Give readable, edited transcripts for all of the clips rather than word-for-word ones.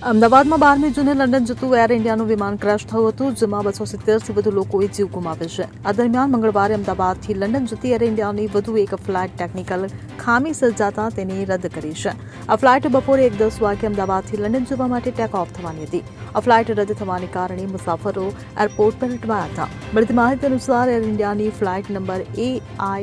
અમદાવાદમાં 12મી જૂને લંડન જતું એર ઇન્ડિયાનું વિમાન ક્રેશ થયું હતું, જેમાં 270થી વધુ લોકોએ જીવ ગુમાવ્યો છે. આ દરમિયાન મંગળવારે અમદાવાદથી લંડન જતી એર ઇન્ડિયાની વધુ એક ફ્લાઇટ ટેકનિકલ ખામી સર્જાતા તેને રદ કરી છે. આ ફ્લાઇટ બપોરે 1:10 વાગે અમદાવાદથી લંડન જવા માટે ટેક ઓફ થવાની હતી. આ ફ્લાઇટ રદ થવાને કારણે મુસાફરો એરપોર્ટ પર અટવાયા હતા. મળતી માહિતી અનુસાર એર ઇન્ડિયાની ફ્લાઇટ નંબર AI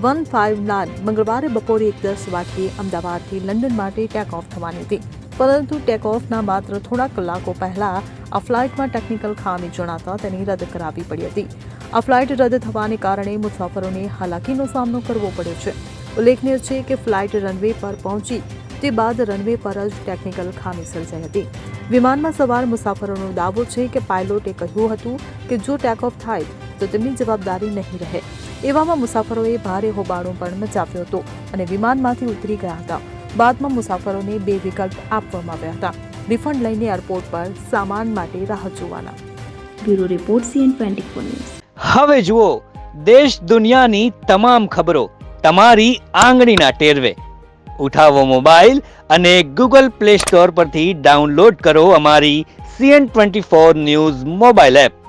159 મંગળવારે બપોરે 1:10 વાગ્યે અમદાવાદથી લંડન માટે ટેક ઓફ થવાની હતી, પરંતુ ટેક ઓફના માત્ર થોડા કલાકો પહેલા આ ફ્લાઇટમાં ટેકનિકલ ખામી જણાતા તેને રદ કરાવવી પડી હતી. આ ફ્લાઇટ રદ થવાને કારણે મુસાફરોને હાલાકીનો સામનો કરવો પડ્યો છે. ઉલ્લેખનીય છે કે ફ્લાઇટ રનવે પર પહોંચી તે બાદ રનવે પર જ ટેકનિકલ ખામી સર્જાઈ હતી. વિમાનમાં સવાર મુસાફરોનો દાવો છે કે પાયલોટે કહ્યું હતું કે જો ટેક ઓફ થાય તો તેમની જવાબદારી નહીં રહે. એવામાં મુસાફરોએ ભારે હોબાળો પણ મચાવ્યો હતો અને વિમાનમાંથી ઉતરી ગયા હતા. બાદમાં મુસાફરોને 2 વિકલ્પ આપવામાં આવ્યા હતા: રિફંડ લઈને એરપોર્ટ પર સામાન માટે રાહ જોવાના. Bureau report CN24 news. હવે જુઓ દેશ દુનિયાની તમામ ખબરો તમારી આંગળીના ટેરવે. ઉઠાવો મોબાઈલ અને Google Play Store પરથી ડાઉનલોડ કરો અમારી CN24 ન્યૂઝ મોબાઈલ એપ.